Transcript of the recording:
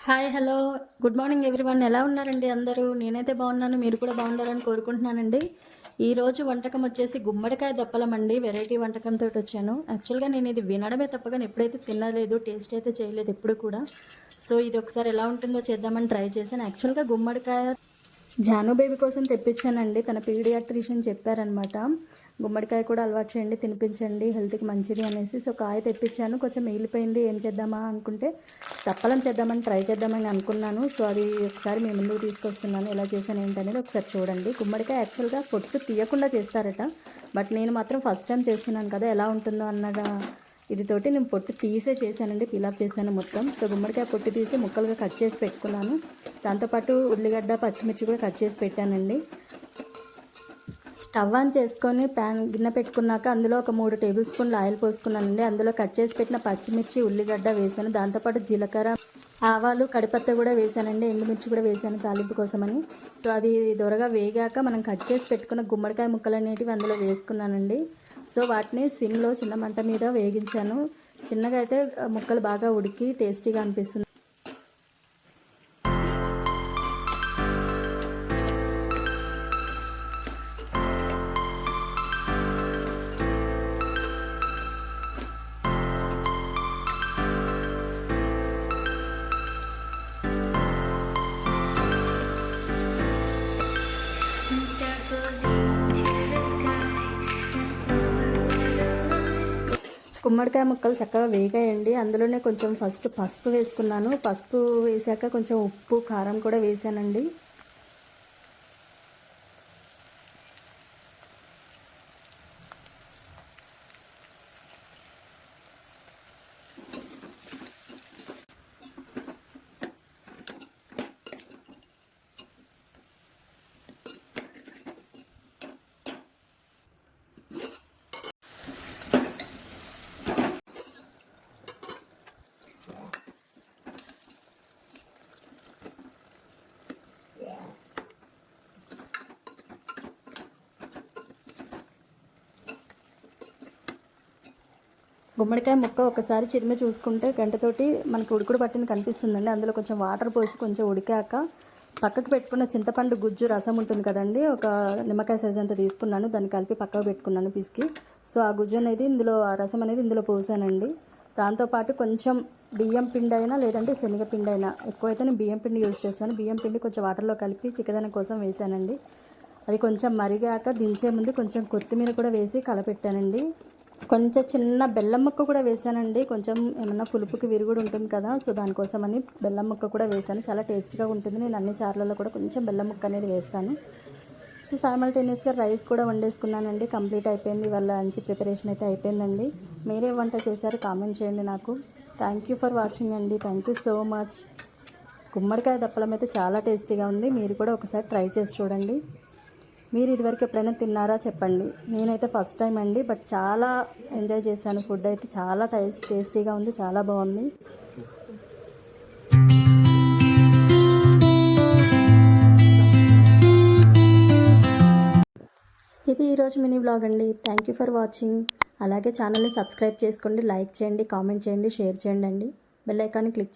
Hi hello good morning everyone. ఎలా ఉన్నారండి అందరూ? నేనైతే బాగున్నాను, మీరు కూడా బాగుండాలని కోరుకుంటున్నానండి. ఈరోజు వంటకం వచ్చేసి గుమ్మడికాయ దప్పలం అండి. వెరైటీ వంటకంతో వచ్చాను. యాక్చువల్గా నేను ఇది వినడమే తప్పగా ఎప్పుడైతే తినలేదు, టేస్ట్ అయితే చేయలేదు ఎప్పుడు కూడా. సో ఇది ఒకసారి ఎలా ఉంటుందో చేద్దామని ట్రై చేశాను. యాక్చువల్గా గుమ్మడికాయ జాను బేబీ కోసం తెప్పించానండి. తన పీడియాట్రిషియన్ చెప్పారనమాట, గుమ్మడికాయ కూడా అలవాటు చేయండి, తినిపించండి, హెల్త్కి మంచిది అనేసి. సో కాయ తెప్పించాను, కొంచెం మిగిలిపోయింది. ఏం చేద్దామా అనుకుంటే తప్పలం చేద్దామని ట్రై చేద్దామని అనుకున్నాను. సో అది ఒకసారి మీ ముందుకు తీసుకొస్తున్నాను. ఎలా చేశాను ఏంటనేది ఒకసారి చూడండి. గుమ్మడికాయ యాక్చువల్గా పొట్టు తీయకుండా చేస్తారట, బట్ నేను మాత్రం ఫస్ట్ టైం చేస్తున్నాను కదా, ఎలా ఉంటుందో అన్న ఇదితోటి నేను పొట్టు తీసే చేశానండి. పిలప్ చేశాను మొత్తం. సో గుమ్మడికాయ పొట్టు తీసి ముక్కలుగా కట్ చేసి పెట్టుకున్నాను. దాంతోపాటు ఉల్లిగడ్డ, పచ్చిమిర్చి కూడా కట్ చేసి పెట్టానండి. స్టవ్ ఆన్ చేసుకొని గిన్నె పెట్టుకున్నాక అందులో ఒక 3 టేబుల్ స్పూన్లు ఆయిల్ పోసుకున్నానండి. అందులో కట్ చేసి పెట్టిన పచ్చిమిర్చి, ఉల్లిగడ్డ వేసాను. దాంతోపాటు జీలకర్ర, ఆవాలు, కడిపత్త కూడా వేసానండి. ఎండుమిర్చి కూడా వేసాను తాలింపు కోసమని. సో అది దొరగా వేగాక మనం కట్ చేసి పెట్టుకున్న గుమ్మడికాయ ముక్కలు అనేటివి అందులో వేసుకున్నానండి. సో వాటిని సిమ్లో చిన్న మంట మీద వేగించాను. చిన్నగా అయితే ముక్కలు బాగా ఉడికి టేస్టీగా అనిపిస్తుంది. గుమ్మడికాయ ముక్కలు చక్కగా వేగాయండి. అందులోనే కొంచెం ఫస్ట్ పసుపు వేసుకున్నాను. పసుపు వేసాక కొంచెం ఉప్పు, కారం కూడా వేసానండి. గుమ్మడికాయ ముక్క ఒకసారి చిరిమి చూసుకుంటే గంటతోటి మనకి ఉడుకుడు పట్టింది కనిపిస్తుందండి. అందులో కొంచెం వాటర్ పోసి కొంచెం ఉడికాక పక్కకు పెట్టుకున్న చింతపండు గుజ్జు రసం ఉంటుంది కదండి, ఒక నిమ్మకాయ సైజ్ అంతా తీసుకున్నాను. దాన్ని కలిపి పక్కకు పెట్టుకున్నాను పిసికి. సో ఆ గుజ్జు అనేది ఇందులో, ఆ రసం అనేది ఇందులో పోసానండి. దాంతోపాటు కొంచెం బియ్యం పిండి అయినా లేదంటే శనగపిండి అయినా, ఎక్కువైతే నేను బియ్యం పిండి యూజ్ చేస్తాను. బియ్యం పిండి కొంచెం వాటర్లో కలిపి చిక్కదనం కోసం వేసానండి. అది కొంచెం మరిగాక దించే ముందు కొంచెం కొత్తిమీర కూడా వేసి కలపెట్టానండి. కొంచెం చిన్న బెల్లం ముక్క కూడా వేసానండి. కొంచెం ఏమన్నా పులుపుకి విరుగుడు ఉంటుంది కదా, సో దానికోసమని బెల్లం ముక్క కూడా వేసాను. చాలా టేస్ట్గా ఉంటుంది. నేను అన్ని చార్లలో కూడా కొంచెం బెల్లం ముక్క అనేది వేస్తాను. సో సైమల్టేనియస్గా రైస్ కూడా వండేసుకున్నానండి. కంప్లీట్ అయిపోయింది. వాళ్ళ లంచ్ ప్రిపరేషన్ అయితే అయిపోయిందండి. మీరే వంట చేశారు కామెంట్ చేయండి నాకు. థ్యాంక్ యూ ఫర్ వాచింగ్ అండి. Thank you so much. గుమ్మడికాయ దప్పలం అయితే చాలా టేస్టీగా ఉంది. మీరు కూడా ఒకసారి ట్రై చేసి చూడండి. మీరు ఇదివరకు ఎప్పుడైనా తిన్నారా చెప్పండి. నేనైతే ఫస్ట్ టైం అండి, బట్ చాలా ఎంజాయ్ చేశాను. ఫుడ్ అయితే చాలా టేస్టీగా ఉంది, చాలా బాగుంది. ఇది ఈరోజు మినీ బ్లాగ్ అండి. Thank you for watching. అలాగే ఛానల్ని సబ్స్క్రైబ్ చేసుకోండి, లైక్ చేయండి, కామెంట్ చేయండి, షేర్ చేయండి అండి. బెల్ ఐకాన్ని క్లిక్ చేయండి.